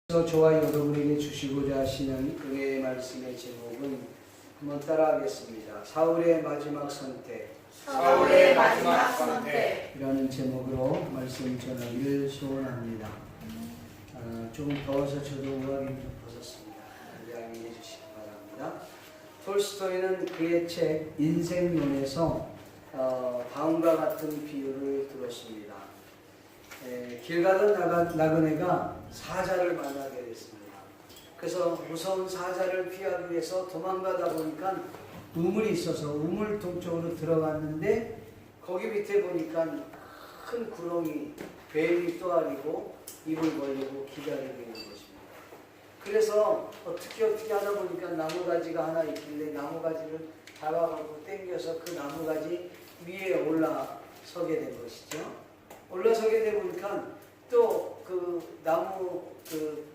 저와 여러분에게 주시고자 하시는 은혜의 말씀의 제목은 한번 따라하겠습니다. 사울의 마지막 선택. 사울의 마지막 선택. 이라는 제목으로 말씀 전하기를 소원합니다. 조금 더워서 저도 우아기를 좀 벗었습니다. 양해해 주시기 바랍니다. 톨스토이는 그의 책 인생론에서 다음과 같은 비유를 들었습니다. 길 가던 나그네가 사자를 만나게 됐습니다. 그래서 무서운 사자를 피하기 위해서 도망가다 보니까 우물이 있어서 우물 동쪽으로 들어갔는데 거기 밑에 보니까 큰 구렁이 뱀이 또아리고 입을 벌리고 기다리고 있는 것입니다. 그래서 어떻게 하다 보니까 나무가지가 하나 있길래 나무가지를 잡아가고 당겨서 그 나무가지 위에 올라서게 된 것이죠. 올라서게 되다 보니까 또 그 나무 그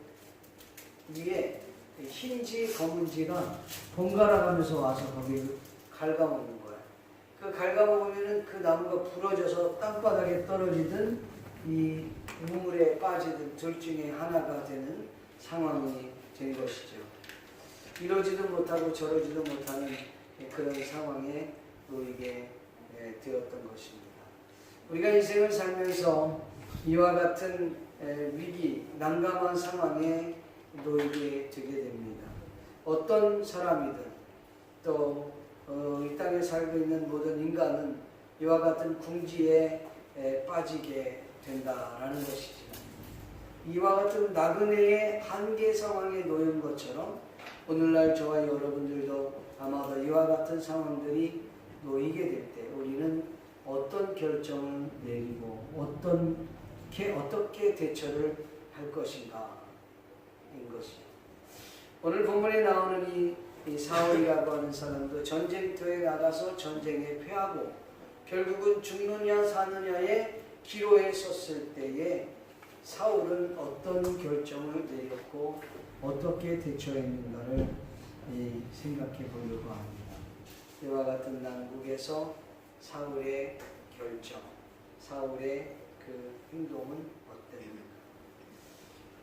위에 흰지 검은지가 번갈아 가면서 와서 거기 갉아먹는 거야. 그 갉아먹으면은 그 나무가 부러져서 땅바닥에 떨어지든 이 우물에 빠지든 둘 중에 하나가 되는 상황이 된 것이죠. 이러지도 못하고 저러지도 못하는 그런 상황에 놓이게 되었던 것입니다. 우리가 인생을 살면서 이와 같은 위기, 난감한 상황에 놓이게 되게 됩니다. 어떤 사람이든 또 이 땅에 살고 있는 모든 인간은 이와 같은 궁지에 빠지게 된다라는 것이죠. 이와 같은 나그네의 한계 상황에 놓인 것처럼 오늘날 저와 여러분들도 아마도 이와 같은 상황들이 놓이게 될 때 우리는 어떤 결정을 내리고 어떻게 대처를 할 것인가 인 것이죠. 오늘 본문에 나오는 이 사울이라고 하는 사람도 전쟁터에 나가서 전쟁에 패하고 결국은 죽느냐 사느냐의 기로에 섰을 때에 사울은 어떤 결정을 내렸고 어떻게 대처했는가를 생각해 보려고 합니다. 이와 같은 난국에서 사울의 결정, 사울의 그 행동은 어땠는가?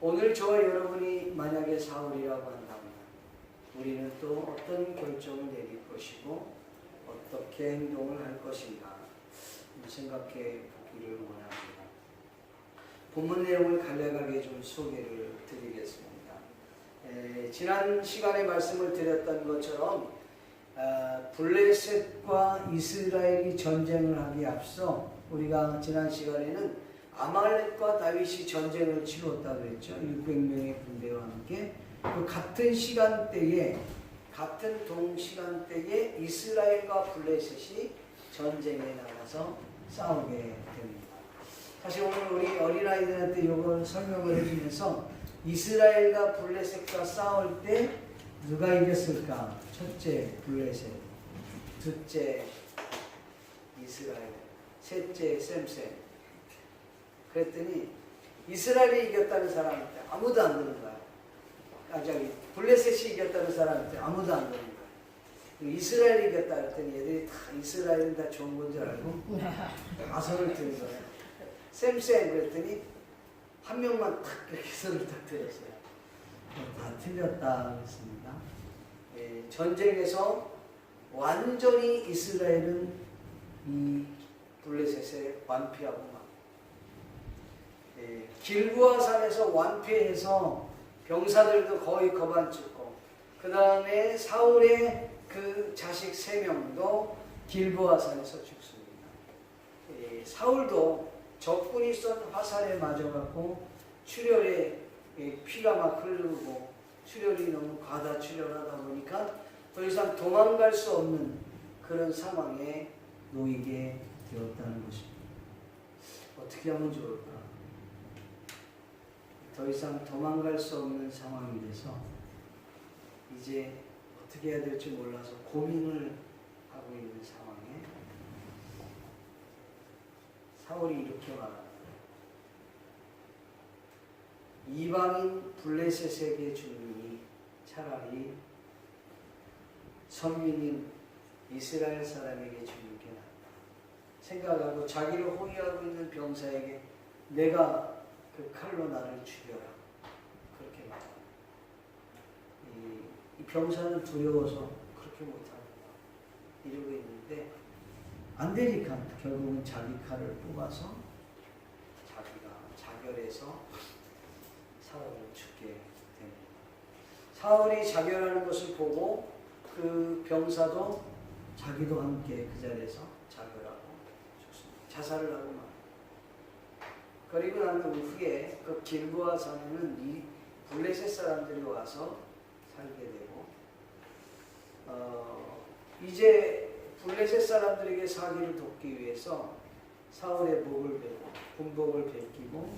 오늘 저와 여러분이 만약에 사울이라고 한다면 우리는 또 어떤 결정을 내릴 것이고 어떻게 행동을 할 것인가 생각해 보기를 원합니다. 본문 내용을 간략하게 좀 소개를 드리겠습니다. 지난 시간에 말씀을 드렸던 것처럼 블레셋과 이스라엘이 전쟁을 하기에 앞서 우리가 지난 시간에는 아말렉과 다윗이 전쟁을 치렀다고 했죠. 600명의 군대와 함께 그 같은 시간대에 같은 동시간대에 이스라엘과 블레셋이 전쟁에 나가서 싸우게 됩니다. 사실 오늘 우리 어린아이들한테 이걸 설명을 해주면서 이스라엘과 블레셋과 싸울 때 누가 이겼을까? 첫째 블레셋, 둘째 이스라엘, 셋째 셈셈. 그랬더니 이스라엘이 이겼다는 사람한테 아무도 안 드는 거야. 블레셋이 이겼다는 사람한테 아무도 안 드는 거야. 이스라엘이 이겼다 그랬더니 얘들이 다 이스라엘은 다 좋은 건 줄 알고 다 손을 드는 거야. 셈셈 그랬더니 한 명만 탁 이렇게 손을 딱 들었어요. 다 틀렸다 그랬습니다. 전쟁에서 완전히 이스라엘은 이 블레셋에 완패하고 막 길보아 산에서 완패해서 병사들도 거의 거반죽고 그 다음에 사울의 그 자식 3명도 길보아 산에서 죽습니다. 사울도 적군이 쏜 화살에 맞아갖고 출혈에 피가 막 흐르고 출혈이 너무 과다 출혈하다 보니까 더 이상 도망갈 수 없는 그런 상황에 놓이게 되었다는 것입니다. 어떻게 하면 좋을까? 더 이상 도망갈 수 없는 상황이 돼서 이제 어떻게 해야 될지 몰라서 고민을 하고 있는 상황에 사울이 이렇게 말합니다. 이방인 블레셋에게 주느니 차라리 선민인 이스라엘 사람에게 주는 게 낫다 생각하고 자기를 호위하고 있는 병사에게 내가 그 칼로 나를 죽여라 그렇게 병사는 두려워서 그렇게 못합니다. 이러고 있는데 안 되니까 결국은 자기 칼을 뽑아서 자기가 자결해서 사울을 죽게 됩니다. 사울이 자결하는 것을 보고 그 병사도 자기도 함께 그 자리에서 자결하고 죽습니다. 자살을 하고 말. 그리고 난 후에 그 길보아 산에는 이 블레셋 사람들이 와서 살게 되고, 이제 블레셋 사람들에게 사기를 돕기 위해서 사울의 목을 베고 군복을 벗기고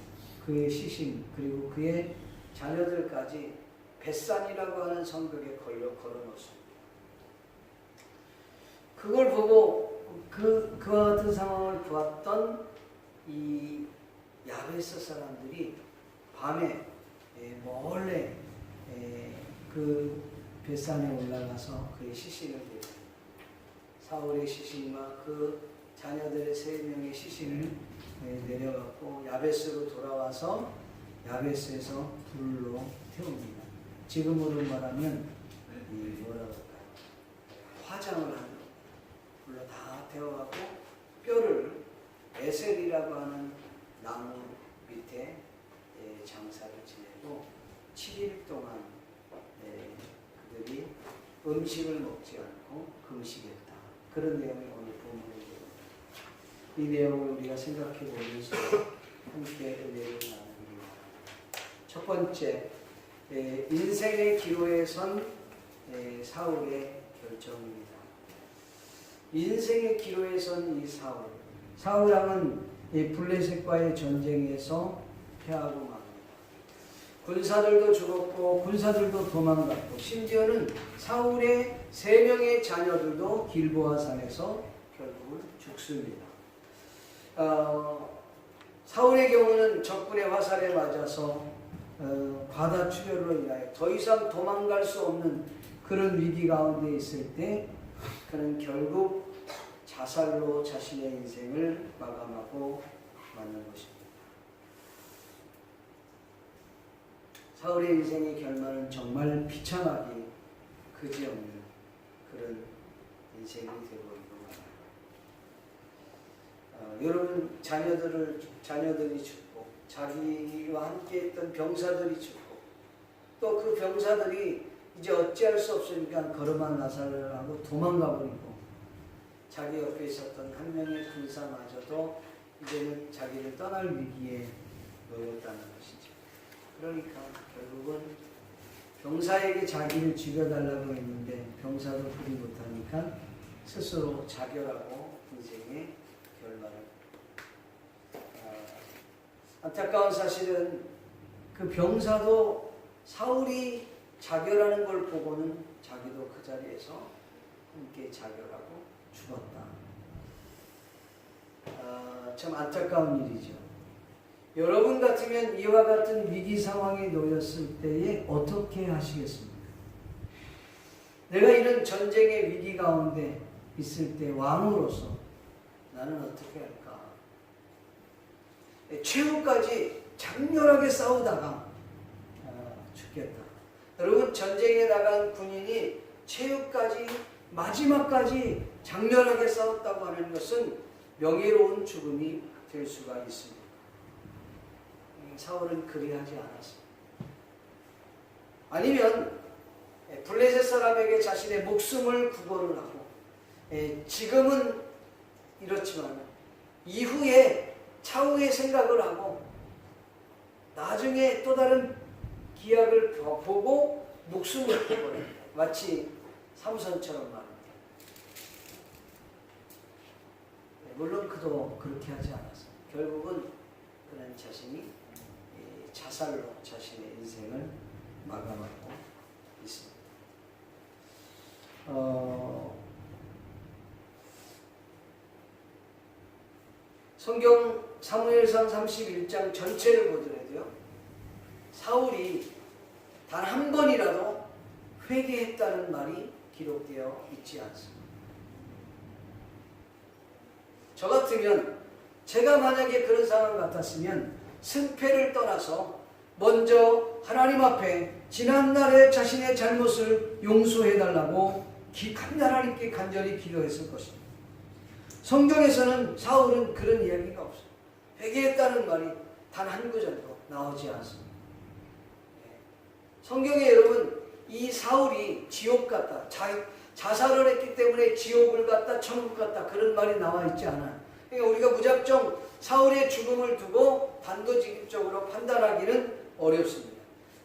그의 시신 그리고 그의 자녀들까지 벳산이라고 하는 성벽에 걸어놓습니다. 그걸 보고 그와 같은 상황을 보았던 이 야베스 사람들이 밤에 몰래 그 벳산에 올라가서 그의 시신을 내려 사울의 시신과 그 자녀들의 3명의 시신을 내려갖고 야베스로 돌아와서 야베스에서 불로 태웁니다. 지금으로 말하면 뭐라고 할까요? 화장을 하는 겁니다. 불로 다 태워갖고 뼈를 에셀이라고 하는 나무 밑에 장사를 지내고 7일 동안 그들이 음식을 먹지 않고 금식했다. 그런 내용이 오늘 본문입니다. 이 내용을 우리가 생각해 보면서 함께 은혜를 나눕니다. 첫 번째, 인생의 기로에 선 사울의 결정입니다. 인생의 기로에 선 이 사울. 사울 왕은 블레셋과의 전쟁에서 패하고 맙니다. 군사들도 죽었고 군사들도 도망갔고 심지어는 사울의 3명의 자녀들도 길보아 산에서 결국은 죽습니다. 사울의 경우는 적군의 화살에 맞아서 과다출혈로 인하여 더 이상 도망갈 수 없는 그런 위기 가운데 있을 때 그는 결국 자살로 자신의 인생을 마감하고 마는 것입니다. 사울의 인생의 결말은 정말 비참하기 그지없는 그런 인생이 되어버리고 말아요. 여러분 자녀들이 죽고 자기와 함께했던 병사들이 죽고 또 그 병사들이 이제 어찌할 수 없으니까 걸음한 나사를 하고 도망가 버리고 자기 옆에 있었던 한 명의 군사마저도 이제는 자기를 떠날 위기에 놓였다는 것이죠. 그러니까 결국은 병사에게 자기를 죽여달라고 했는데 병사도 그리 못하니까 스스로 자결하고 인생의 결말을. 안타까운 사실은 그 병사도 사울이 자결하는 걸 보고는 자기도 그 자리에서 함께 자결하고 죽었다. 참 안타까운 일이죠. 여러분 같으면 이와 같은 위기 상황에 놓였을 때에 어떻게 하시겠습니까? 내가 이런 전쟁의 위기 가운데 있을 때 왕으로서 나는 어떻게 할까? 최후까지 장렬하게 싸우다가 죽겠다. 여러분 전쟁에 나간 군인이 최후까지 마지막까지 장렬하게 싸웠다고 하는 것은 명예로운 죽음이 될 수가 있습니다. 사울은 그리하지 않았습니다. 아니면 블레셋 사람에게 자신의 목숨을 구걸을 하고 지금은 이렇지만 이후에 차후의 생각을 하고 나중에 또 다른 기약을 보고 목숨을 구걸합니다. 마치 삼손처럼 말합니다. 물론 그도 그렇게 하지 않았어요. 결국은 그는 자신이 자살로 자신의 인생을 마감하고 있습니다. 성경 사무엘상 31장 전체를 보더라도요, 사울이 단 한 번이라도 회개했다는 말이 기록되어 있지 않습니다. 저 같으면 제가 만약에 그런 상황 같았으면 승패를 떠나서 먼저 하나님 앞에 지난날의 자신의 잘못을 용서해달라고 하나님께 간절히 기도했을 것입니다. 성경에서는 사울은 그런 이야기가 없어요. 회개했다는 말이 단 한 구절도 나오지 않습니다. 성경에 여러분 이 사울이 지옥 갔다, 자살을 했기 때문에 지옥을 갔다, 천국 갔다 그런 말이 나와 있지 않아요. 그러니까 우리가 무작정 사울의 죽음을 두고 단도직입적으로 판단하기는 어렵습니다.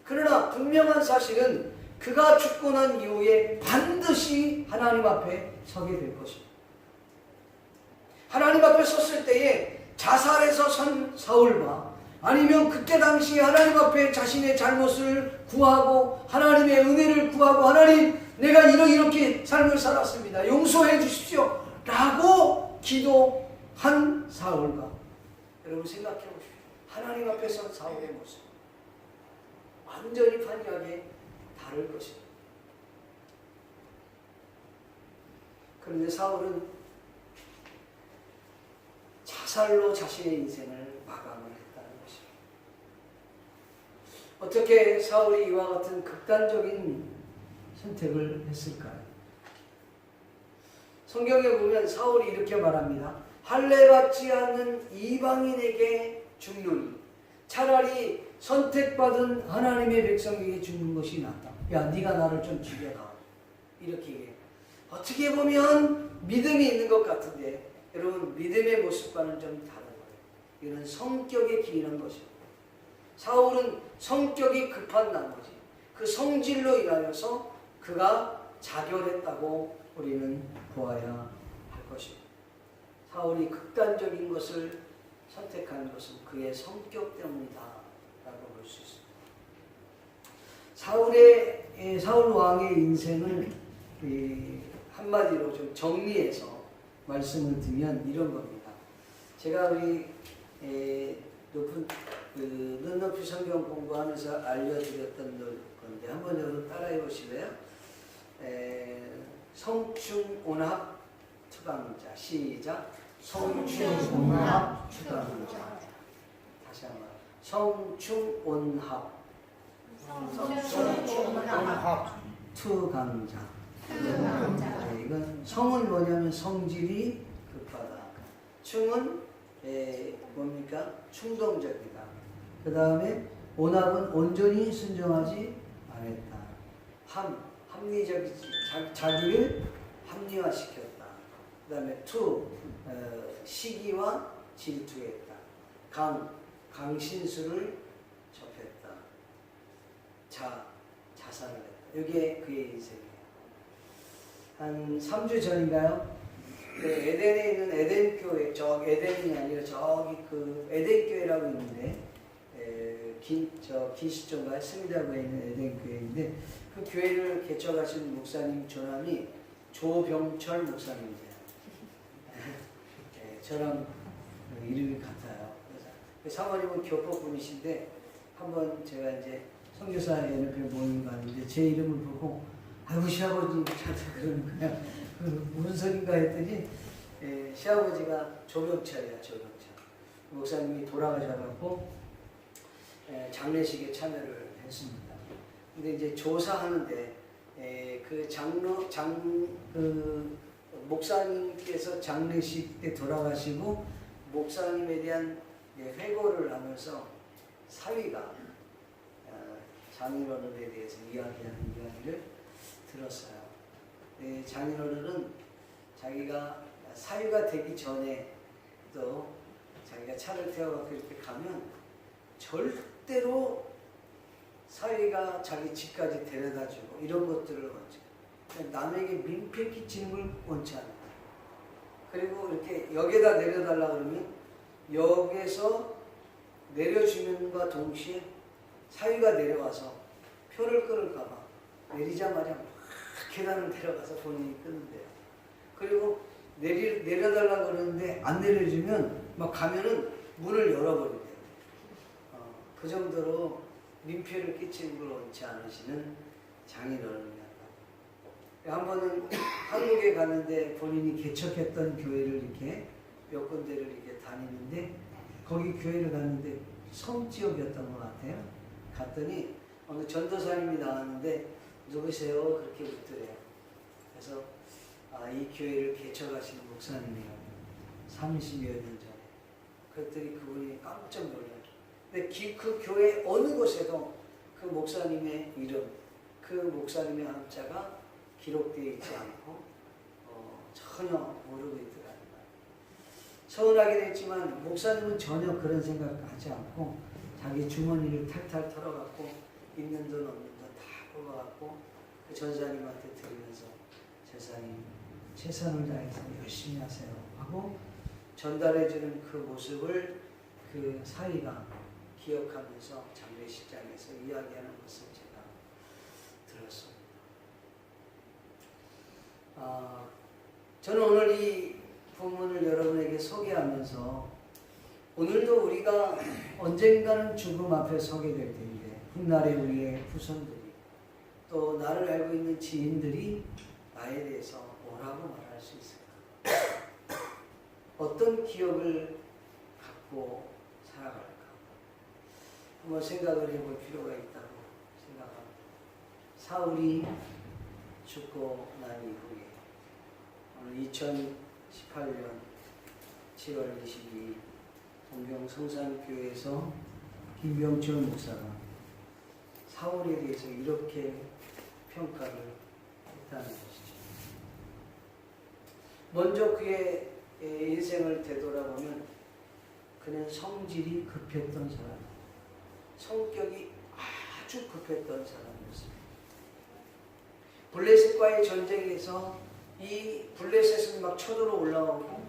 그러나 분명한 사실은 그가 죽고 난 이후에 반드시 하나님 앞에 서게 될 것입니다. 하나님 앞에 섰을 때에 자살해서 선 사울과 아니면 그때 당시 하나님 앞에 자신의 잘못을 구하고 하나님의 은혜를 구하고 하나님 내가 이렇게 삶을 살았습니다. 용서해 주십시오. 라고 기도한 사울과 여러분 생각해 보십시오. 하나님 앞에 선 사울의 모습 완전히 판이하게 다를 것입니다. 그런데 사울은 자살로 자신의 인생을 마감을 했다는 것입니다. 어떻게 사울이 이와 같은 극단적인 선택을 했을까요? 성경에 보면 사울이 이렇게 말합니다. 할례받지 않는 이방인에게 죽노니 차라리 선택받은 하나님의 백성에게 죽는 것이 낫다. 야, 네가 나를 좀 죽여라. 이렇게 얘기해요. 어떻게 보면 믿음이 있는 것 같은데 여러분 믿음의 모습과는 좀 다른 거예요. 이런 성격에 기인한 것입니다. 사울은 성격이 급한 나머지 그 성질로 인하여서 그가 자결했다고 우리는 보아야 할 것입니다. 사울이 극단적인 것을 선택한 것은 그의 성격 때문이다 라고 볼 수 있습니다. 사울 왕의 인생을 한마디로 좀 정리해서 말씀을 드리면 이런 겁니다. 제가 우리 높은 눈높이 성경 공부하면서 알려드렸던 건데 한번 여러분 따라해 보실래요? 성충온합 투강자 시작. 성충온합 투강자. 다시 한번 성충온합 투강자. 이건 성은 뭐냐면 성질이 급하다. 충은 뭡니까? 충동적이다. 그 다음에 온합은 온전히 순종하지 않았다. 합리적이지 자기를 합리화시켰다. 그 다음에 시기와 질투했다. 강신수를 접했다. 자살을 했다. 이게 그의 인생이에요. 한 3주 전인가요? 에덴에 있는 에덴교회, 에덴이 아니라 저기 그 에덴교회라고 있는데, 기시점과 스미다구에 있는 에덴교회인데, 그 교회를 개척하신 목사님 조남이 조병철 목사님이세요. 저랑 이름이 같아요. 그래서 사모님은 교포 분이신데, 한번 제가 이제 선교사 연합회 모임 갔는데, 제 이름을 보고, 아이고 시아버지 저한테 그러는 거야. 무슨 소린가 했더니 시아버지가 조병철이야. 조병철 목사님이 돌아가셔갖고 장례식에 참여를 했습니다. 근데 이제 조사하는데 목사님께서 장례식 때 돌아가시고 목사님에 대한 회고를 하면서 사위가 장인어른에 대해서 이야기하는 이야기를 들었어요. 장인어른은 자기가 사유가 되기 전에도 자기가 차를 태워갖고 이렇게 가면 절대로 사위가 자기 집까지 데려다주고 이런 것들을 원치 남에게 민폐 끼치는 걸 원치 않아요. 그리고 이렇게 역에다 내려달라 그러면 역에서 내려주면과 동시에 사위가 내려와서 표를 끊을까봐 내리자마자 막 계단을 내려가서 본인이 끊는데요. 그리고 내려달라고 그러는데 안 내려주면 막 가면은 문을 열어버린대요. 그 정도로 민폐를 끼치는 걸 원치 않으시는 장인어른이었다. 한 번은 한국에 갔는데 본인이 개척했던 교회를 이렇게 몇 군데를 이렇게 다니는데 거기 교회를 갔는데 섬지역이었던 것 같아요. 갔더니 어느 전도사님이 나왔는데 누구세요? 그렇게 묻더래요. 그래서 이 교회를 개척하신 목사님이라고 30여 년 전에. 그랬더니 그분이 깜짝 놀라요. 근데 그 교회 어느 곳에도 그 목사님의 이름, 그 목사님의 한자가 기록되어 있지 않고 전혀 모르고 있더라고요. 서운하게 됐지만 목사님은 전혀 그런 생각하지 않고 자기 주머니를 탈탈 털어갖고 있는 돈 없는 돈 다 뽑아갖고 그 전사님한테 드리면서 전사님 최선을 다해서 열심히 하세요 하고 전달해주는 그 모습을 그 사위가 기억하면서 장례식장에서 이야기하는 것을 제가 들었습니다. 저는 오늘 이 본문을 여러분에게 소개하면서 오늘도 우리가 언젠가는 죽음 앞에 서게 될 텐데 훗날에 우리의 후손들이 또 나를 알고 있는 지인들이 나에 대해서 뭐라고 말할 수 있을까? 어떤 기억을 갖고 살아갈까? 한번 생각을 해볼 필요가 있다고 생각합니다. 사울이 죽고 난 이후에 오늘 2018년 7월 22일 동경 성산교회에서 김병철 목사가 사울에 대해서 이렇게 평가를 했다는 것이죠. 먼저 그의 인생을 되돌아보면 그는 성질이 급했던 사람, 성격이 아주 급했던 사람이었습니다. 블레셋과의 전쟁에서 이 블레셋은 막 쳐들어 올라오고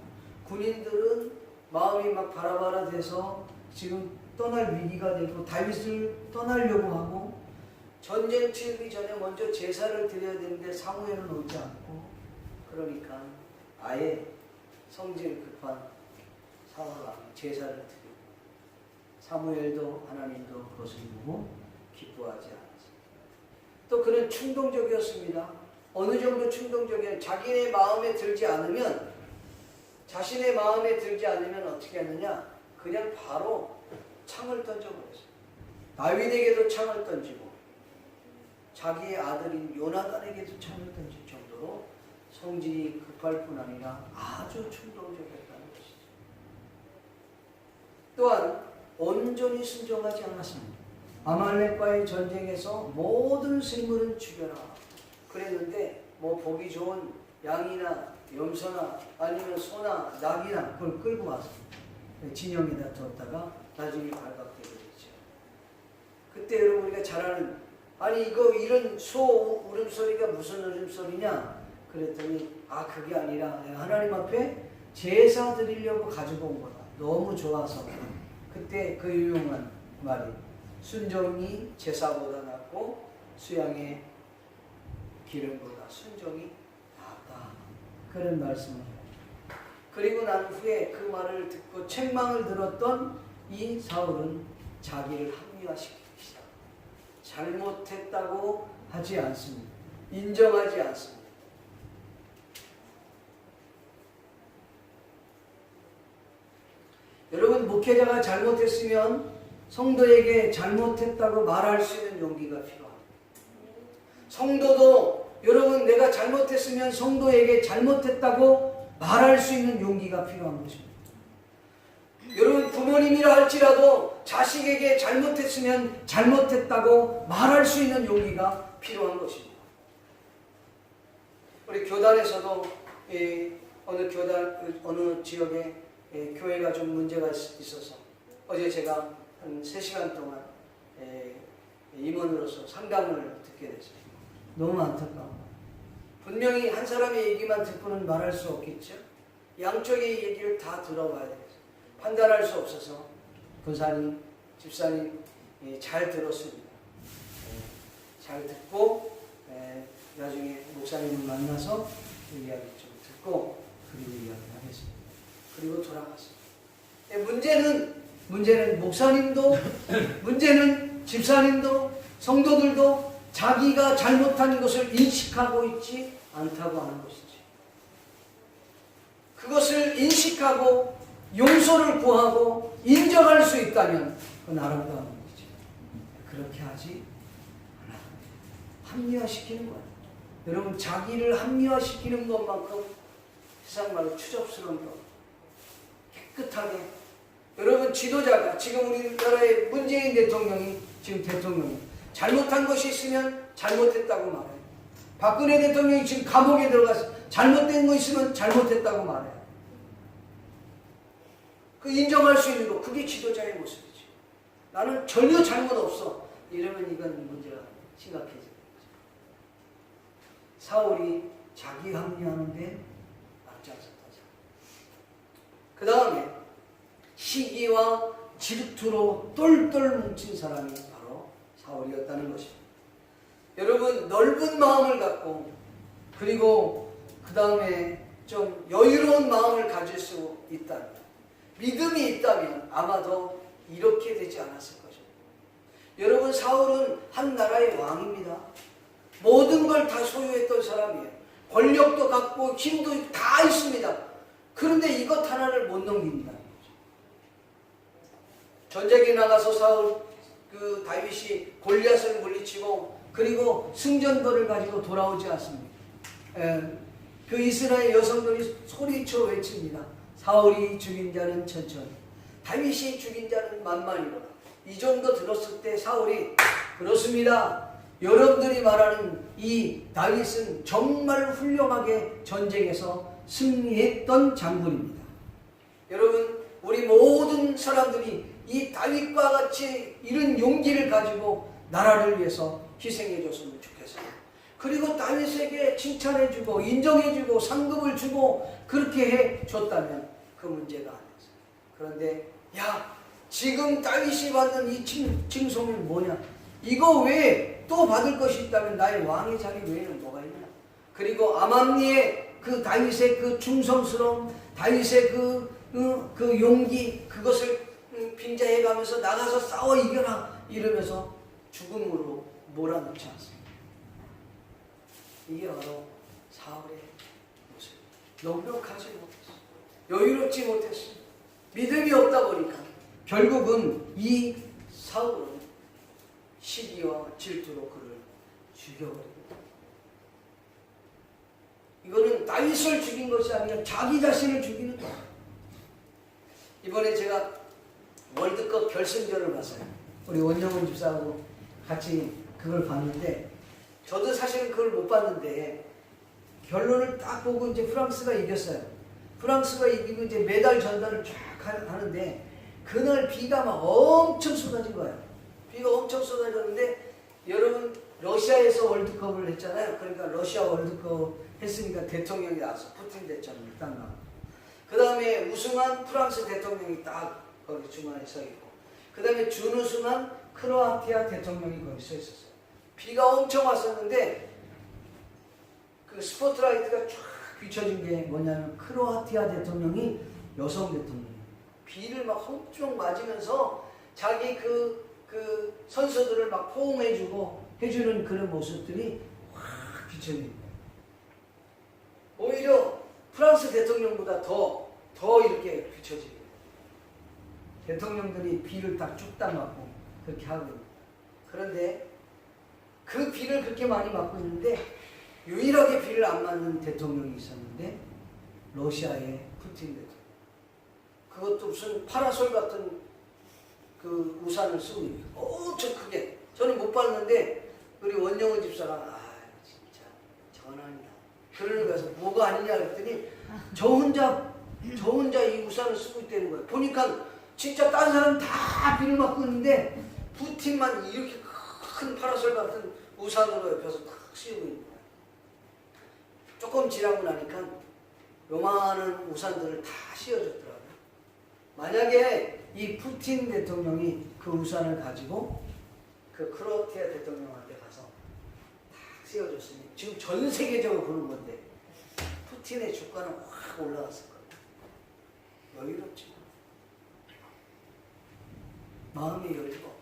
군인들은 마음이 막 바라바라 돼서 지금 떠날 위기가 되고 다윗을 떠나려고 하고 전쟁 치르기 전에 먼저 제사를 드려야 되는데 사무엘은 오지 않고 그러니까 아예 성질 급한 사울 왕이 제사를 드리고 사무엘도 하나님도 그것을 보고 기뻐하지 않았습니다. 또 그는 충동적이었습니다. 어느 정도 충동적이었는데 자기네 마음에 들지 않으면 자신의 마음에 들지 않으면 어떻게 하느냐? 그냥 바로 창을 던져버렸어요. 다윗에게도 창을 던지고 자기의 아들인 요나단에게도 창을 던질 정도로 성질이 급할 뿐 아니라 아주 충동적이었다는 것이죠. 또한 온전히 순종하지 않았습니다. 아말렉과의 전쟁에서 모든 생물은 죽여라 그랬는데 뭐 보기 좋은 양이나 염소나 아니면 소나 낙이나 그걸 끌고 와서 진영에다 뒀다가 나중에 발각되게 되죠. 그때 여러분 우리가 잘 아는 아니 이거 이런 소 울음소리가 무슨 울음소리냐 그랬더니 그게 아니라 내가 하나님 앞에 제사 드리려고 가지고 온 거다. 너무 좋아서 그때 그 유용한 말이 순종이 제사보다 낫고 수양의 기름보다 순종이 낫다. 그런 말씀을 해요. 그리고 난 후에 그 말을 듣고 책망을 들었던 이 사울은 자기를 합리화시키기 시작. 잘못했다고 하지 않습니다. 인정하지 않습니다. 여러분 목회자가 잘못했으면 성도에게 잘못했다고 말할 수 있는 용기가 필요합니다. 성도도 여러분 내가 잘못했으면 성도에게 잘못했다고 말할 수 있는 용기가 필요한 것입니다. 여러분 부모님이라 할지라도 자식에게 잘못했으면 잘못했다고 말할 수 있는 용기가 필요한 것입니다. 우리 교단에서도 어느 지역에 교회가 좀 문제가 있어서 어제 제가 한 3시간 동안 임원으로서 상담을 듣게 됐어요. 너무 안타까워. 분명히 한 사람의 얘기만 듣고는 말할 수 없겠죠. 양쪽의 얘기를 다 들어봐야 돼요. 판단할 수 없어서 권사님, 집사님 잘 들었습니다. 잘 듣고 나중에 목사님을 만나서 이야기 좀 듣고 그리고 이야기하겠습니다. 그리고 돌아갔습니다. 문제는 목사님도 문제는 집사님도 성도들도 자기가 잘못한 것을 인식하고 있지 않다고 하는 것이지. 그것을 인식하고 용서를 구하고 인정할 수 있다면 그건 아름다운 거지. 그렇게 하지 않아. 합리화시키는 거야. 여러분 자기를 합리화시키는 것만큼 세상 말로 추접스러운 것. 깨끗하게. 여러분 지도자가 지금 우리나라의 문재인 대통령이 지금 대통령이 잘못한 것이 있으면 잘못했다고 말해요. 박근혜 대통령이 지금 감옥에 들어가서 잘못된 거 있으면 잘못했다고 말해요. 그 인정할 수 있는 거 그게 지도자의 모습이지. 나는 전혀 잘못 없어. 이러면 이건 문제가 심각해지는 거죠. 사울이 자기 합리화하는데 앞장섰다죠. 그 다음에 시기와 질투로 똘똘 뭉친 사람이 바로 사울이었다는 것입니다. 여러분 넓은 마음을 갖고 그리고 그 다음에 좀 여유로운 마음을 가질 수 있다면 믿음이 있다면 아마도 이렇게 되지 않았을 것입니다. 여러분 사울은 한 나라의 왕입니다. 모든 걸 다 소유했던 사람이에요. 권력도 갖고 힘도 다 있습니다. 그런데 이것 하나를 못 넘깁니다. 전쟁에 나가서 사울 다윗이 골리앗을 물리치고 그리고 승전거를 가지고 돌아오지 않습니까? 그 이스라엘 여성들이 소리쳐 외칩니다. 사울이 죽인 자는 천천히, 다윗이 죽인 자는 만만이로라. 이 정도 들었을 때 사울이 그렇습니다. 여러분들이 말하는 이 다윗은 정말 훌륭하게 전쟁에서 승리했던 장군입니다. 여러분 우리 모든 사람들이 이 다윗과 같이 이런 용기를 가지고 나라를 위해서 희생해 줬으면 좋겠어요. 그리고 다윗에게 칭찬해주고 인정해주고 상급을 주고 그렇게 해줬다면 그 문제가 아니었어요. 그런데 야 지금 다윗이 받는 이 칭송이 뭐냐? 이거 외에 또 받을 것이 있다면 나의 왕의 자리 외에는 뭐가 있냐? 그리고 아말리의 그 다윗의 그 충성스러움, 다윗의 그 용기 그것을 빙자해가면서 나가서 싸워 이겨라 이러면서 죽음으로 몰아넣지 않습니다. 이게 바로 사울의 모습. 넉넉하지 못했어. 여유롭지 못했어. 믿음이 없다 보니까 결국은 이 사울은 시기와 질투로 그를 죽여버립니다. 이거는 다윗을 죽인 것이 아니라 자기 자신을 죽이는 거야. 이번에 제가 월드컵 결승전을 봤어요. 우리 원영훈 집사하고 같이 그걸 봤는데 저도 사실은 그걸 못 봤는데 결론을 딱 보고 이제 프랑스가 이겼어요. 프랑스가 이기고 이제 메달 전달을 쫙 하는데 그날 비가 막 엄청 쏟아진 거예요. 비가 엄청 쏟아졌는데 여러분 러시아에서 월드컵을 했잖아요. 그러니까 러시아 월드컵 했으니까 대통령이 나왔어. 푸틴 대통령이 딱 나와. 그 다음에 우승한 프랑스 대통령이 딱 거기 중간에 서 있고 그 다음에 준우승한 크로아티아 대통령이 거기 서 있었어요. 비가 엄청 왔었는데 그 스포트라이트가 쫙 비춰진 게 뭐냐면 크로아티아 대통령이 여성 대통령이에요. 비를 막 엄청 맞으면서 자기 그 선수들을 막 포옹해주고 해주는 그런 모습들이 확 비춰진 거예요. 오히려 프랑스 대통령보다 더 이렇게 비춰지는 거예요. 대통령들이 비를 딱 쭉 딱 맞고 그렇게 하고 있는 거예요. 그런데 그 비를 그렇게 많이 맞고 있는데 유일하게 비를 안 맞는 대통령이 있었는데 러시아의 푸틴 대통령. 그것도 무슨 파라솔 같은 그 우산을 쓰고 있어요. 엄청 크게. 저는 못 봤는데 우리 원영훈 집사가 진짜 전환이다. 그러는 거에서 뭐가 아니냐 그랬더니 저 혼자 이 우산을 쓰고 있다는 거예요. 보니까 진짜 다른 사람 다 비를 맞고 있는데 푸틴만 이렇게 큰 파라솔 같은 우산으로 옆에서 탁 씌우고 있는 거예요. 조금 지나고 나니까 요만한 우산들을 다 씌워줬더라고요. 만약에 이 푸틴 대통령이 그 우산을 가지고 그 크로아티아 대통령한테 가서 탁 씌워줬으니 지금 전 세계적으로 보는 건데 푸틴의 주가는 확 올라갔을 거예요. 여유롭지. 마음이 여유가 없고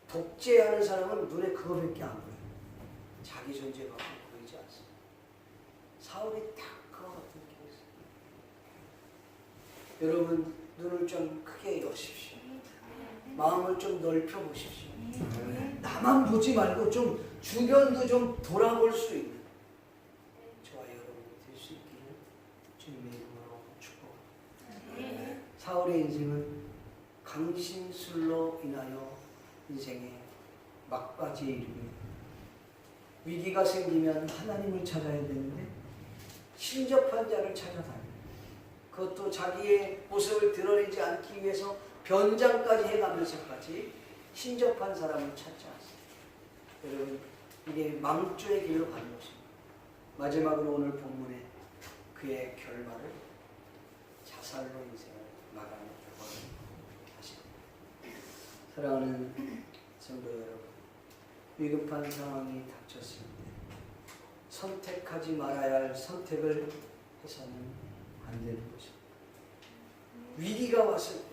독재하는 사람은 눈에 그거밖에 안 보여요. 자기 존재가 보이지 않습니다. 사울이 딱 그거 같은 게 있어요. 여러분 눈을 좀 크게 여십시오. 마음을 좀 넓혀 보십시오. 나만 보지 말고 좀 주변도 좀 돌아볼 수 있는 저와 여러분이 될 수 있기를 주님의 이름으로 축복합니다. 사울의 인생은 강심술로 인하여 인생의 막바지에 이르며 위기가 생기면 하나님을 찾아야 되는데 신접한 자를 찾아다니고 그것도 자기의 모습을 드러내지 않기 위해서 변장까지 해가면서까지 신접한 사람을 찾지 않습니다. 여러분 이게 망조의 길로 가는 것입니다. 마지막으로 오늘 본문에 그의 결말을 자살로 인생을 마감했다고 하십니다. 사랑하는 성도 여러분, 위급한 상황이 닥쳤을 때 선택하지 말아야 할 선택을 해서는 안 되는 것입니다. 위기가 왔을 때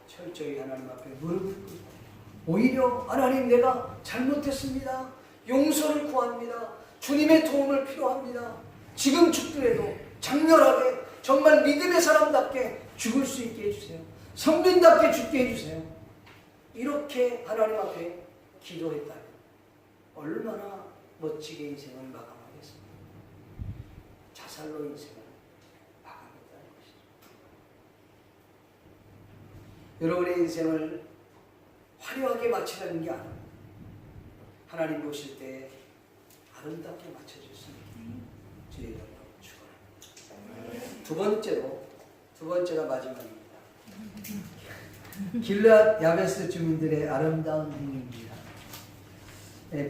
철저히 하나님 앞에 무릎을 꿇고 오히려 하나님 내가 잘못했습니다. 용서를 구합니다. 주님의 도움을 필요합니다. 지금 죽더라도 장렬하게 정말 믿음의 사람답게 죽을 수 있게 해주세요. 선민답게 죽게 해주세요. 이렇게 하나님 앞에 기도했다면 얼마나 멋지게 인생을 마감하겠습니까? 자살로 인생을 마감했다는 것이죠. 여러분의 인생을 화려하게 마치라는 게 아닙니다. 하나님 보실 때 아름답게 마쳐줄 수 있게 주의 이름으로 축원합니다. 두 번째가 마지막입니다. 길앗 야베스 주민들의 아름다운 행위입니다.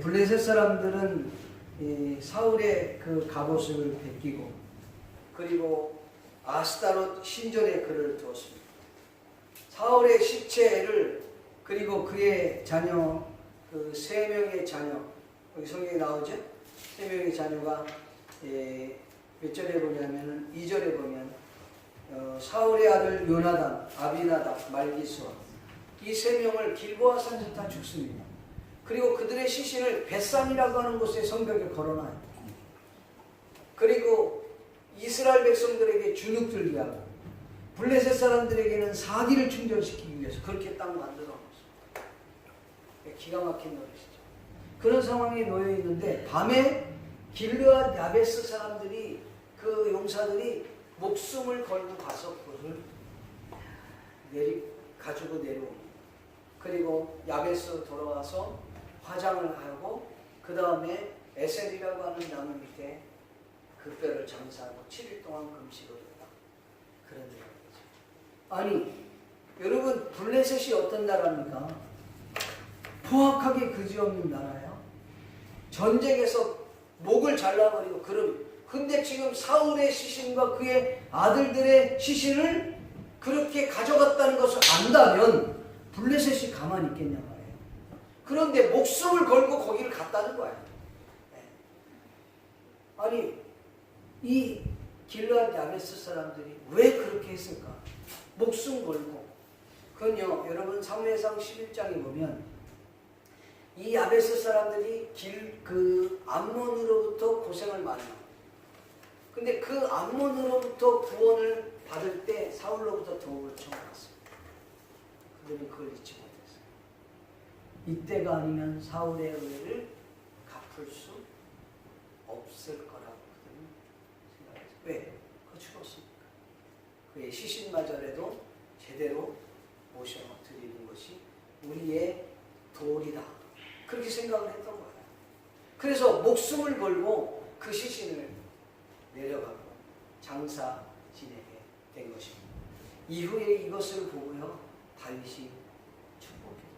블레셋 사람들은 사울의 그 갑옷을 베끼고 그리고 아스타롯 신전에 그를 두었습니다. 사울의 시체를 그리고 그의 자녀 그 3명의 자녀 여기 성경에 나오죠? 3명의 자녀가 몇 절에 보냐면 2절에 보면 사울의 아들 요나단, 아비나답, 말기수아 이 3명을 길보아 산에서 다 죽습니다. 그리고 그들의 시신을 벳산이라고 하는 곳에 성벽에 걸어놔요. 그리고 이스라엘 백성들에게 주눅들게 하고 블레셋 사람들에게는 사기를 충전시키기 위해서 그렇게 딱 만들어 놓았어요. 기가 막힌 노릇이죠. 그런 상황에 놓여 있는데 밤에 길르앗 야베스 사람들이 그 용사들이 목숨을 걸고 가서 그것을 가지고 내려옵니다. 그리고 야베스로 돌아와서 화장을 하고 그 다음에 에셀이라고 하는 나무 밑에 그 뼈를 장사하고 7일 동안 금식을 했다. 그런 내용이죠. 아니 여러분 블레셋이 어떤 나라입니까? 포악하게 그지없는 나라예요. 전쟁에서 목을 잘라버리고 근데 지금 사울의 시신과 그의 아들들의 시신을 그렇게 가져갔다는 것을 안다면 블레셋이 가만히 있겠냐 말이에요. 그런데 목숨을 걸고 거기를 갔다는 거예요. 아니 이 길르앗 야베스 사람들이 왜 그렇게 했을까? 목숨 걸고 그건요 여러분 사무엘상 11장에 보면 이 야베스 사람들이 암몬으로부터 고생을 많이 합니다. 근데 그 암몬으로부터 구원을 받을 때 사울로부터 도움을 청했습니다. 그들은 그걸 잊지 못했어요. 이때가 아니면 사울의 은혜를 갚을 수 없을 거라고 그들은 생각했어요. 왜? 그거 죽었습니까? 그의 시신마저라도 제대로 모셔드리는 것이 우리의 도리다. 그렇게 생각을 했던 거예요. 그래서 목숨을 걸고 그 시신을 내려가고 장사 지내게 된 것입니다. 이후에 이것을 보고요 다윗이 축복했던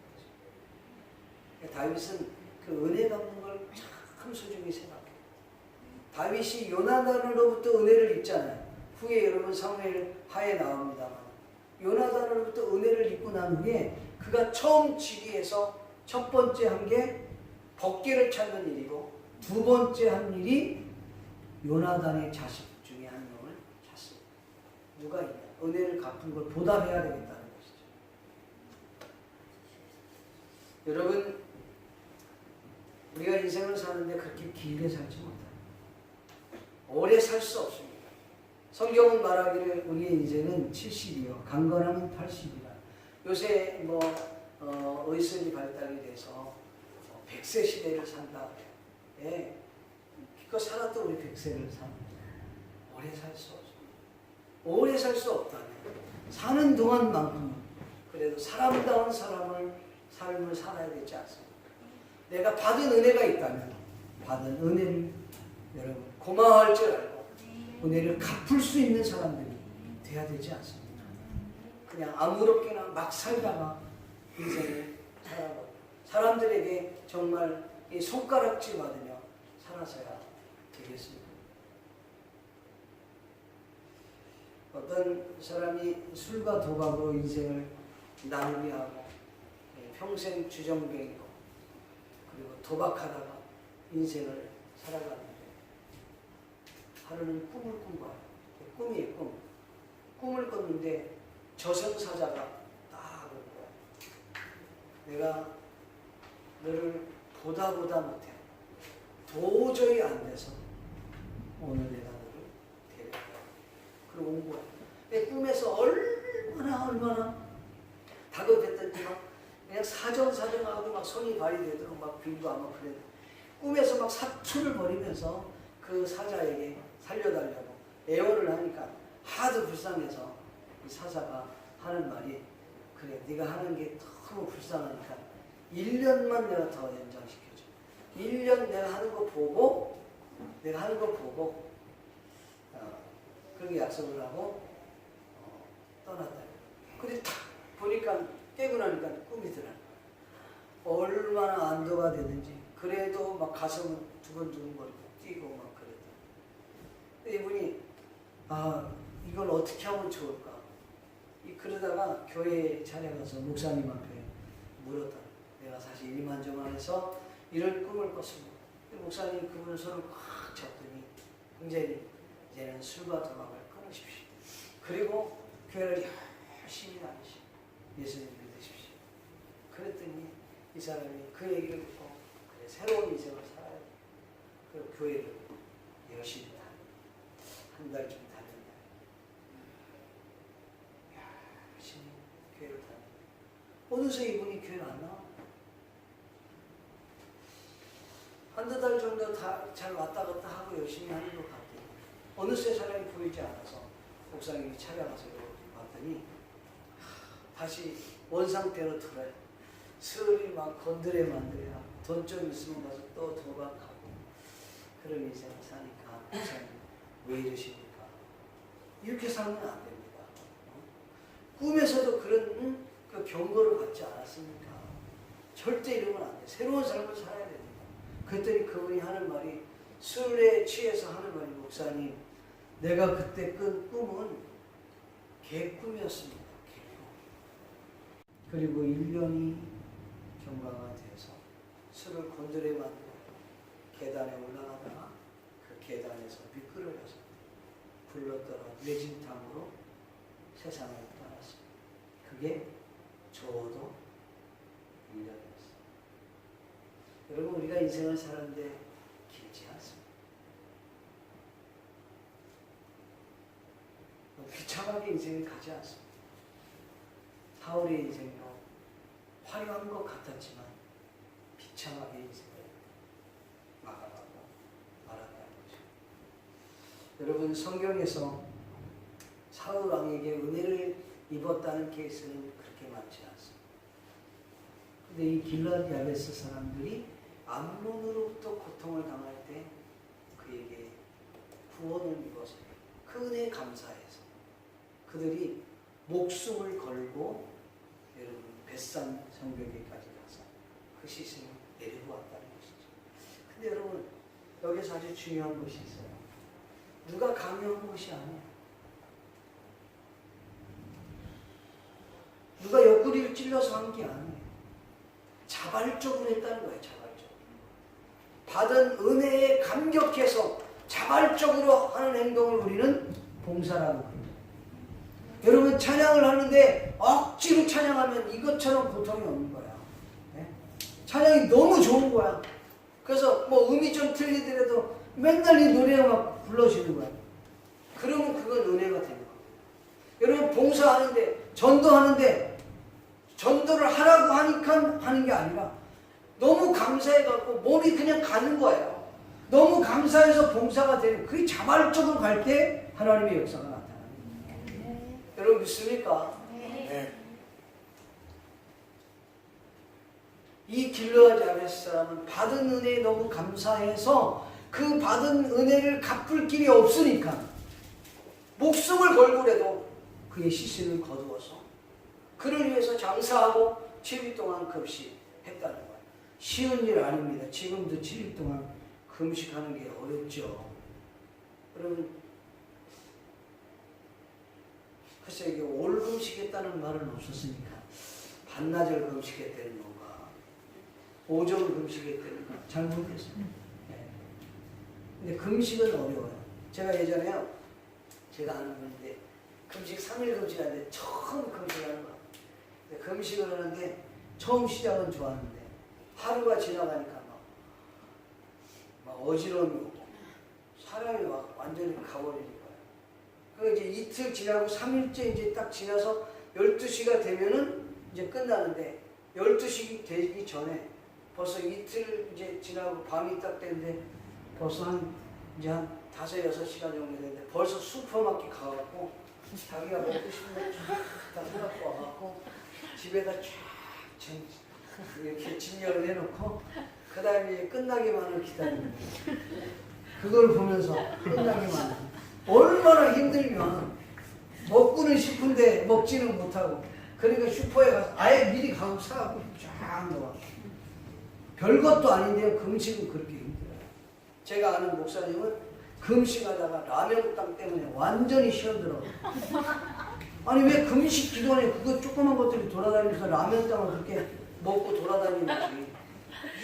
것입니다. 다윗은 그 은혜 갚는 걸 참 소중히 생각해요. 다윗이 요나단으로부터 은혜를 입잖아요. 후에 여러분 사무엘 하에 나옵니다만 요나단으로부터 은혜를 입고 난 후에 그가 처음 지휘해서 첫 번째 한 게 법궤를 찾는 일이고 두 번째 한 일이 요나단의 자식 중에 한 명을 찾습니다. 누가 있냐? 은혜를 갚은 걸 보답해야 되겠다는 것이죠. 여러분 우리가 인생을 사는데 그렇게 길게 살지 못합니다. 오래 살 수 없습니다. 성경은 말하기를 우리의 인생은 70이요 강건하면 80이라. 요새 의술이 발달이 돼서 100세 시대를 산다. 예. 기껏 살았던 우리 100세를 산. 오래 살 수 없어. 오래 살 수 없다면 사는 동안만큼은 그래도 사람다운 삶을 살아야 되지 않습니까? 내가 받은 은혜가 있다면 받은 은혜를 여러분 고마워할 줄 알고 은혜를 갚을 수 있는 사람들이 돼야 되지 않습니까? 그냥 아무렇게나 막 살다가 인생을 살아가고 사람들에게 정말 이 손가락질 받으며 살아서야 되겠습니다. 어떤 사람이 술과 도박으로 인생을 낭비하고 평생 주정뱅이고 그리고 도박하다가 인생을 살아가는데 하루는 꿈을 꾼 거야. 꿈이에요, 꿈. 꿈을 꿨는데 저승사자가 딱 온 거야. 내가 너를 보다 못해. 도저히 안 돼서 오늘 내가 너를 데려가. 그리고 온 거야. 내 꿈에서 얼마나 다급했던지 막 그냥 사정하고 막 손이 발이 되도록 막 빌고 아마 그래. 꿈에서 막 사투를 벌이면서 그 사자에게 살려달라고 애원을 하니까 하도 불쌍해서 이 사자가 하는 말이 그래 네가 하는 게 너무 불쌍하니까 1년만 내가 더 연장시켜줘. 1년 내가 하는 거 보고 그렇게 약속을 하고 떠났다. 근데 탁 보니까 깨고 나니까 꿈이더라. 얼마나 안도가 되는지 그래도 막 가슴은 두근두근거리고 뛰고 막 그랬다. 이분이 이걸 어떻게 하면 좋을까? 그러다가 교회에 찾아가서 목사님 앞에 물었다. 내가 사실 이만저만해서 이런 꿈을 꿨습니다. 목사님 그분을 손을 꽉 잡더니 굉장히 이제는 술과 도박을 끊으십시오. 그리고 교회를 열심히 다니시. 예수님 믿으십시오. 그랬더니 이 사람이 그 얘기를 듣고 그래 새로운 인생을 살아야 돼. 그리고 교회를 열심히 다니. 한 달쯤 다녔다. 열심히 교회를 다니. 어느새 이분이 교회를 안 나와. 한두 달 정도 다 잘 왔다 갔다 하고 열심히 하는 것 같아요. 어느새 사람이 보이지 않아서 목사님이 찾아가서 봤더니 다시 원상태로 돌아요. 슬이 막 건드려야 돈 좀 있으면 가서 또 도박하고 그런 인생을 사니까 목사님 왜 이러십니까? 이렇게 살면 안 됩니다. 꿈에서도 그런 그 경고를 받지 않았습니까? 절대 이러면 안 돼. 새로운 삶을 살아야 됩니다. 그랬더니 그분이 하는 말이 술에 취해서 하는 말이 목사님 내가 그때 꾼 꿈은 개꿈이었습니다. 개꿈. 그리고 1년이 경과가 돼서 술을 곤드레 만들고 계단에 올라가다가 그 계단에서 미끄러져서 굴러떨어 뇌진탕으로 세상을 떠났습니다. 그게 저도 1년이었어요. 여러분 우리가 인생을 사는데 길지 않습니다. 비참하게 인생을 가지 않습니다. 사울의 인생도 화려한 것 같았지만 비참하게 인생을 막아가고 말았다는 거죠. 여러분 성경에서 사울 왕에게 은혜를 입었다는 케이스는 그렇게 많지 않습니다. 근데 이 길르앗 야베스 사람들이 암몬으로부터 고통을 당할 때 그에게 구원을 입어서 그 은혜에 감사해서 그들이 목숨을 걸고 여러분 벳산 성벽에까지 가서 그 시신을 내려보았다는 것이죠. 근데 여러분 여기서 아주 중요한 것이 있어요. 누가 강요한 것이 아니에요. 누가 옆구리를 찔러서 한 게 아니에요. 자발적으로 했다는 거예요. 자발적으로. 받은 은혜에 감격해서 자발적으로 하는 행동을 우리는 봉사라고 합니다. 여러분 찬양을 하는데 억지로 찬양하면 이것처럼 고통이 없는 거야. 네? 찬양이 너무 좋은 거야. 그래서 뭐 음이 좀 틀리더라도 맨날 이 노래만 불러주는 거야. 그러면 그건 은혜가 되는 거야. 여러분 봉사하는데 전도하는데 전도를 하라고 하니까 하는 게 아니라 너무 감사해갖고 몸이 그냥 가는 거예요. 너무 감사해서 봉사가 되는, 그게 자발적으로 갈 때 하나님의 역사가 나타나는 거예요. 여러분 믿습니까? 네. 이 길르앗 야베스 사람은 받은 은혜에 너무 감사해서 그 받은 은혜를 갚을 길이 없으니까 목숨을 걸고라도 그의 시신을 거두어서 그를 위해서 장사하고 7일 동안 금식했다는 거예요. 쉬운 일 아닙니다. 지금도 7일 동안 금식하는 게 어렵죠. 여러분, 글쎄 이게 올 금식했다는 말은 없었으니까 반나절 금식했다는 건가, 오전 금식했다는 건가 잘 모르겠어요. 네. 근데 금식은 어려워요. 제가 예전에요, 제가 아는 분인데 금식 3일 금식하는데 처음 금식하는 거예요. 금식을 하는데 처음 시작은 좋았는데 하루가 지나가니까 막 어지러움이 오고 사람이 막 완전히 가버리는 거예요. 그래서 이제 이틀 지나고 3일째 이제 딱 지나서 12시가 되면은 이제 끝나는데 12시 되기 전에 벌써 이틀 이제 지나고 밤이 딱 됐는데 벌써 이제 한 5, 6시간 정도 됐는데 벌써 슈퍼마켓 가갖고 자기가 먹고 싶은 거다 사갖고 와갖고 집에다 쫙 이렇게 진열을 해놓고 그 다음에 끝나기만을 기다리는 거예요. 그걸 보면서 끝나기만. 얼마나 힘들면 먹고는 싶은데 먹지는 못하고, 그러니까 슈퍼에 가서 아예 미리 가고 사갖고 쫙 넣어. 별것도 아닌데 금식은 그렇게 힘들어요. 제가 아는 목사님은 금식하다가 라면땅 때문에 완전히 시원들어. 아니 왜 금식 기도에 그거 조그만 것들이 돌아다니면서 라면땅을 그렇게 먹고 돌아다니는지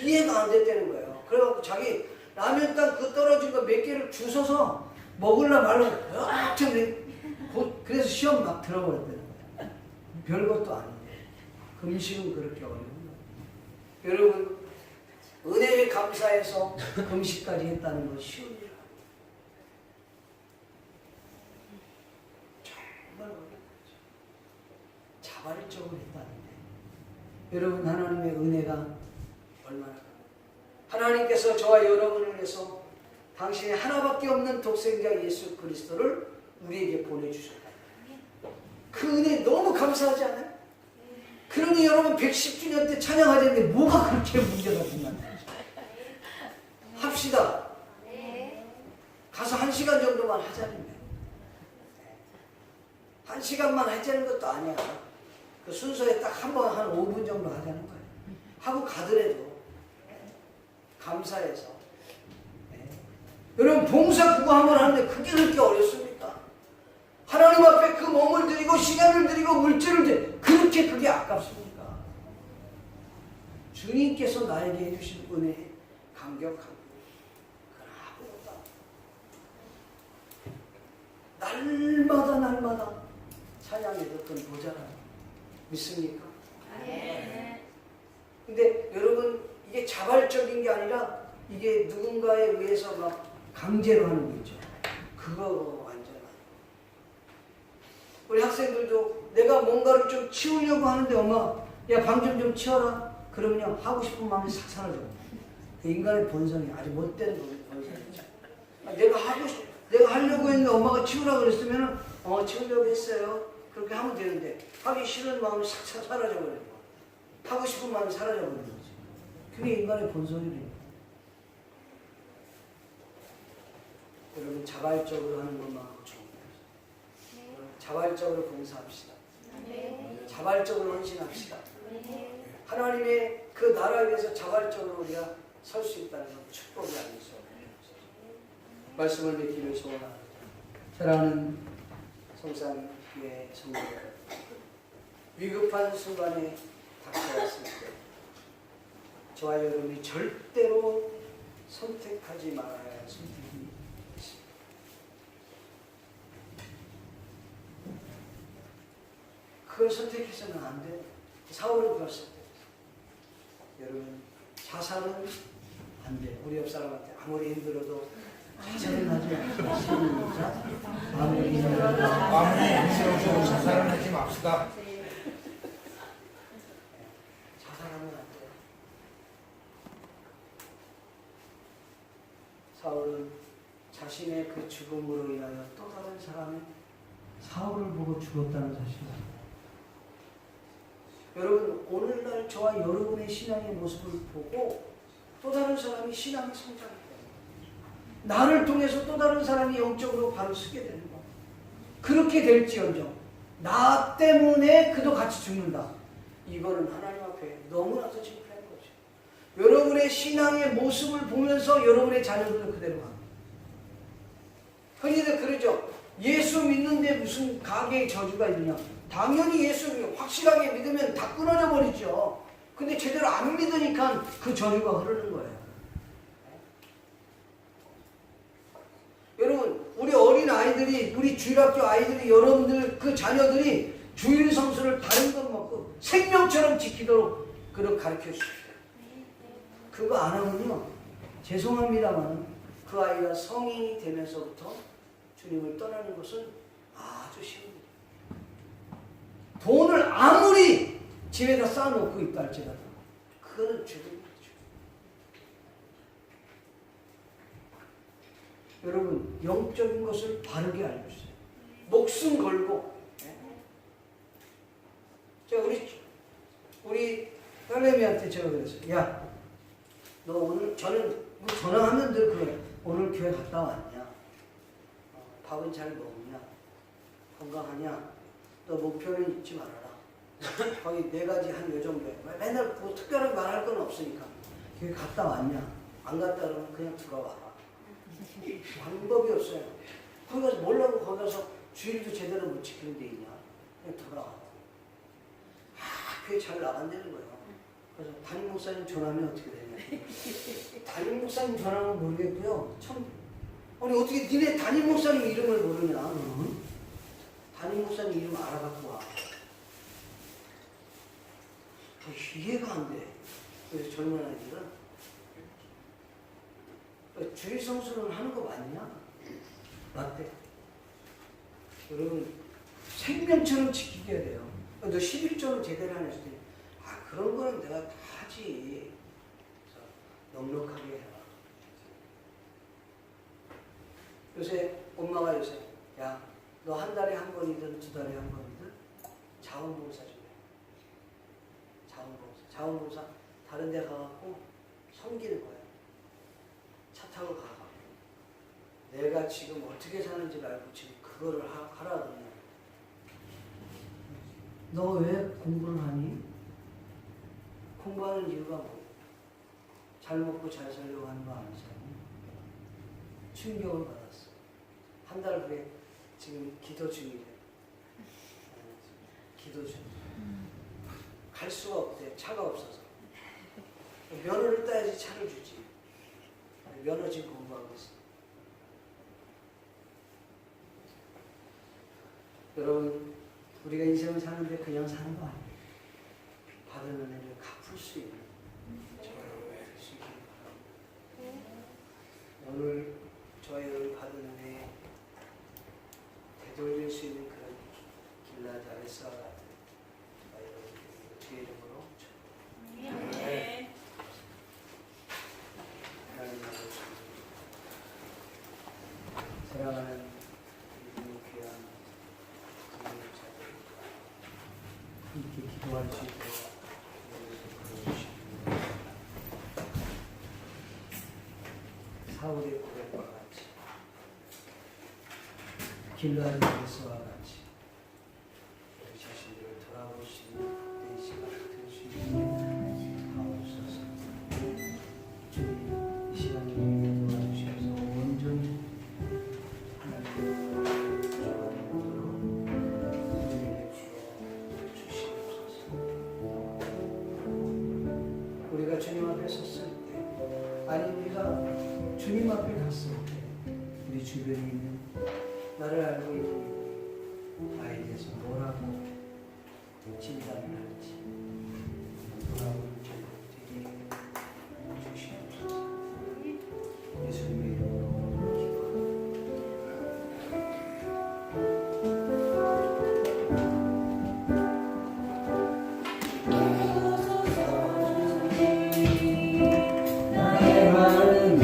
이해가 안 됐다는 거예요. 그래갖고 자기 라면땅 그 떨어진 거 몇 개를 주워서 먹으려 말려 그래서 시험 막 들어버렸다는 거예요. 별것도 아닌데 금식은 그렇게 어려운 거예요. 여러분, 은혜에 감사해서 금식까지 했다는 건 쉬운 일 아니에요. 정말 어렵죠. 자발적으로 했다는데 여러분, 하나님의 은혜가 얼마나, 하나님께서 저와 여러분을 위해서 당신의 하나밖에 없는 독생자 예수 그리스도를 우리에게 보내주셨다. 그 은혜 너무 감사하지 않아요? 그러니 여러분 110주년 때 찬양하자는데 뭐가 그렇게 문제가 있나요? 합시다. 가서 1시간 정도만 하자는 거예요. 1시간만 하자는 것도 아니야. 그 순서에 딱 한 번 한 5분 정도 하자는 거예요. 하고 가더라도 감사해서. 여러분, 봉사 그거 한 번 하는데 그게 그렇게 어렵습니까? 하나님 앞에 그 몸을 드리고 시간을 드리고 물질을 드리고 그렇게 그게 아깝습니까? 주님께서 나에게 해주신 은혜 감격합니다. 그건 아무것도 날마다 찬양에 듣던 보잖아요. 믿습니까? 근데 여러분, 이게 자발적인 게 아니라 이게 누군가에 의해서 막 강제로 하는 거 있죠. 그거 완전 아니에요. 우리 학생들도 내가 뭔가를 좀 치우려고 하는데 엄마, 야, 방 좀 치워라. 그러면 하고 싶은 마음이 싹 사라져. 그 인간의 본성이 아주 못된 본성이죠. 내가 하려고 했는데 엄마가 치우라 그랬으면 치우려고 했어요. 그렇게 하면 되는데 하기 싫은 마음이 싹 사라져버리는 거야. 하고 싶은 마음이 사라져버리는 거지. 그게 인간의 본성이래요. 여러분, 자발적으로 하는 것만큼 좋은 거예요. 자발적으로 봉사합시다. 자발적으로 헌신합시다. 하나님의 그 나라에 대해서 자발적으로 우리가 설 수 있다는 건 축복이 아닐 수 없는 것이죠. 말씀을 맺기를 소원합니다. 사랑하는 성산교회 성도들, 위급한 순간에 닥쳐왔을 때 저와 여러분이 절대로 선택하지 말아야 할 선택이 있습니다. 그걸 선택해서는 안 돼요. 사울은 그랬을 때 여러분, 자살은 안 돼요. 우리 옆 사람한테 아무리 힘들어도 자살은 하지 않습니다. 아무리 힘들어도 자살은 하지 맙시다. 사울은 자신의 그 죽음으로 인하여 또 다른 사람의 사울을 보고 죽었다는 사실을 압니다. 여러분, 오늘날 저와 여러분의 신앙의 모습을 보고 또 다른 사람이 신앙이 성장해요. 나를 통해서 또 다른 사람이 영적으로 발을 쓰게 되는 거예요. 그렇게 될지언정 나 때문에 그도 같이 죽는다. 이거는 하나님 앞에 너무나도 창피한 거죠. 여러분의 신앙의 모습을 보면서 여러분의 자녀들은 그대로 갑니다. 흔히들 그러죠. 예수 믿는데 무슨 가게의 저주가 있느냐. 당연히 예수 확실하게 믿으면 다 끊어져 버리죠. 근데 제대로 안 믿으니까 그 저주가 흐르는 거예요. 여러분, 우리 어린 아이들이, 우리 주일학교 아이들이, 여러분들 그 자녀들이 주일 성수를 다른 것 먹고 생명처럼 지키도록 그렇게 가르쳐 주십시오. 그거 안 하면요, 죄송합니다만 그 아이가 성인이 되면서부터 주님을 떠나는 것은 아주 쉬웁니다. 돈을 아무리 집에다 쌓아놓고 있다 할지라도 그거는 죽음이죠. 여러분, 영적인 것을 바르게 알고 있어요. 목숨 걸고. 제가 우리 딸내미한테 제가 그랬어요. 야, 너 오늘, 저는 전화하면 늘 그래. 오늘 교회 갔다 왔냐? 밥은 잘 먹냐? 건강하냐? 너 목표는 잊지 말아라. 거의 4가지 한 요 정도에. 맨날 뭐 특별하게 말할 건 없으니까. 교회 갔다 왔냐? 안 갔다 그러면 그냥 들어와라. 방법이 없어요. 거기 가서 뭐라고 거기 가서 주일도 제대로 못 지키는 데 있냐? 그냥 들어와. 교회 잘 나간다는 거예요. 그래서 담임 목사님 전화하면 어떻게 되냐? 담임 목사님 전화는 모르겠고요. 아니 어떻게 니네 담임 목사님 이름을 모르냐? 담임 목사님 이름 알아갖고 와. 이해가 안 돼. 그래서 젊은 아이들은 주일 성수는 하는 거 맞냐? 맞대. 여러분, 생명처럼 지키게 해야 돼요. 너 11조는 제대로 안 했을 때, 그런 거는 내가 다 하지. 넉넉하게 해라. 요새 엄마가 요새, 야, 너 한 달에 한 번이든 2달에 한 번이든 자원봉사 좀 해. 자원봉사 다른 데 가갖고 섬기는 거야. 차 타고 가봐. 내가 지금 어떻게 사는지를 알고 지금 그거를 하라더니, 너 왜 공부를 하니? 공부하는 이유가 뭐? 잘 먹고 잘 살려고 하는 거 아니지? 충격을 받았어. 한 달 후에 지금 기도 중이래. 기도 중. 갈 수가 없대. 차가 없어서. 면허를 따야지 차를 주지. 면허 지금 공부하고 있어. 여러분, 우리가 인생을 사는데 그냥 사는 거 아니에요. 받은 은혜를 갚을 수 있는 저를 수 있기를 바랍니다. 오늘 저의 받은 은혜에 되돌릴 수 있는 그런 길라드 아레스와 같은 여러분들 주의 이름으로 축복합니다. 하나님 아버지, 사랑하는 우리 귀한 자들 함께 기도할 수 있도록 사울의 고백과 같이 길라드 아레스와 같이 우리 자신들을 돌아볼 수 있는 이 시간을 들 수 있는 하옵소서. 주님, 이 시간에 도와주셔서 온전히 하나님의 주관으로 우리에게 주시옵소서. 우리가 주님 앞에 섰을 때, 아니 우리가 주님 앞에 갔을 때, 우리 주변에 있는 나를 알고 있는 나에 대해서 뭐라고 진단을 할지 돌아보는 자를 되게 주시옵소서. 예수님의 이름으로 기도합니다. 나의 마음을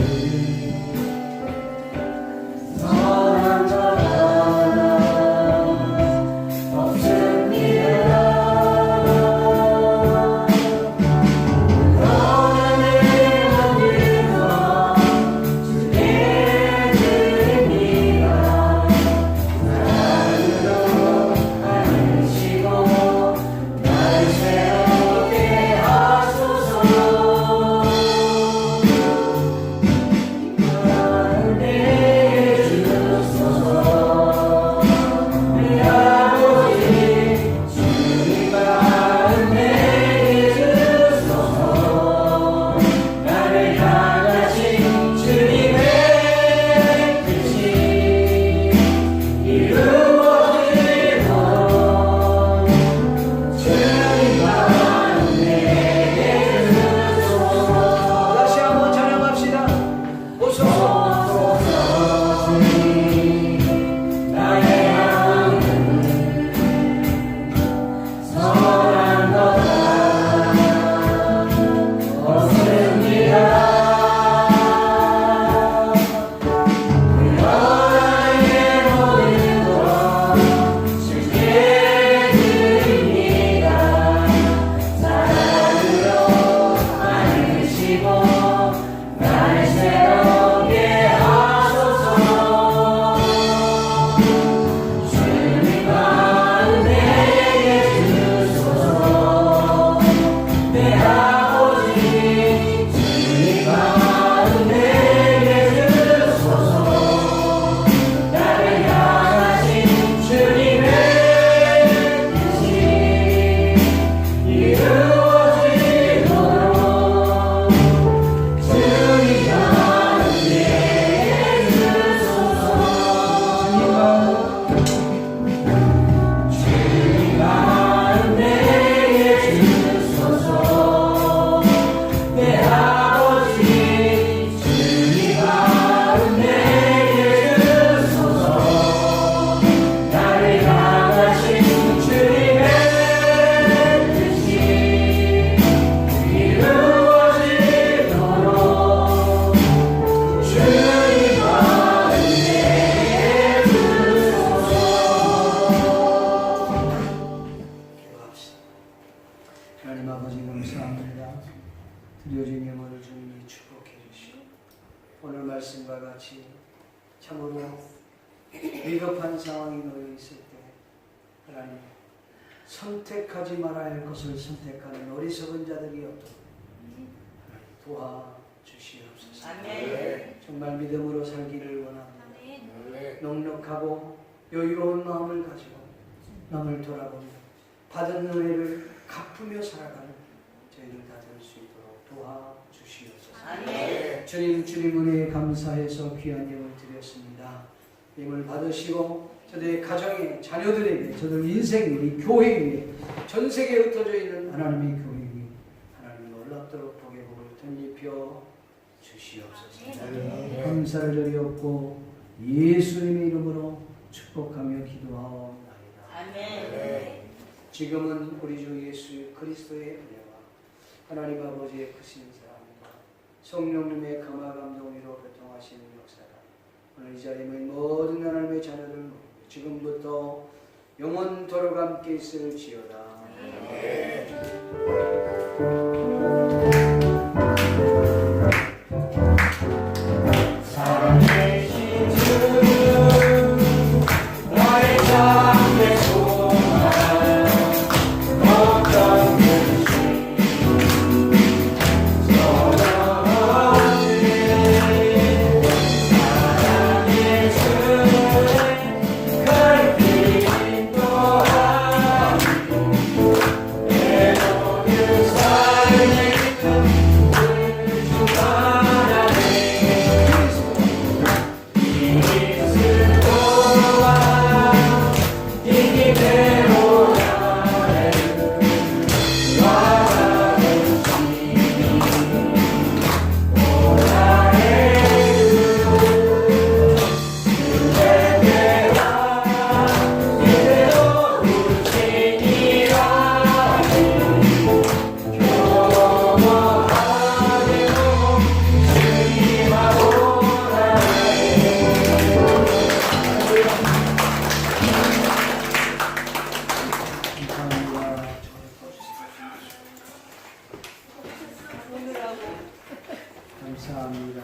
오늘 말씀과 같이 참으로 위급한 상황이 놓여 있을 때 하나님 선택하지 말아야 할 것을 선택하는 어리석은 자들이 없도록 도와주시옵소서. 아멘. 정말 믿음으로 살기를 원합니다. 아멘. 넉넉하고 여유로운 마음을 가지고 남을 돌아보며 받은 은혜를 갚으며 살아가는 저희들 다 될 수 있도록 도와주시옵소서. 아멘. 주님 은혜에 감사해서 귀한 예물 드렸습니다. 예물 받으시고 저들의 가정에 자녀들에게 저들 인생 위 교회 위에 전 세계에 흩어져 있는 하나님의 교회 위에 하나님 놀랍도록 복의 복을 덧입혀 주시옵소서. 감사를 드리옵고 예수님의 이름으로 축복하며 기도하옵나이다. 아멘. 지금은 우리 주 예수 그리스도의 은혜와 하나님 아버지의 크신 사랑과 성령님의 감화 감동으로 교통하시는 역사가 오늘 이 자리에 있는 모든 하나님의 자녀들 모두 지금부터 영원토록 함께 있을지어다. 살아계신 주 나의 잠의 소망 어떤 감사합니다.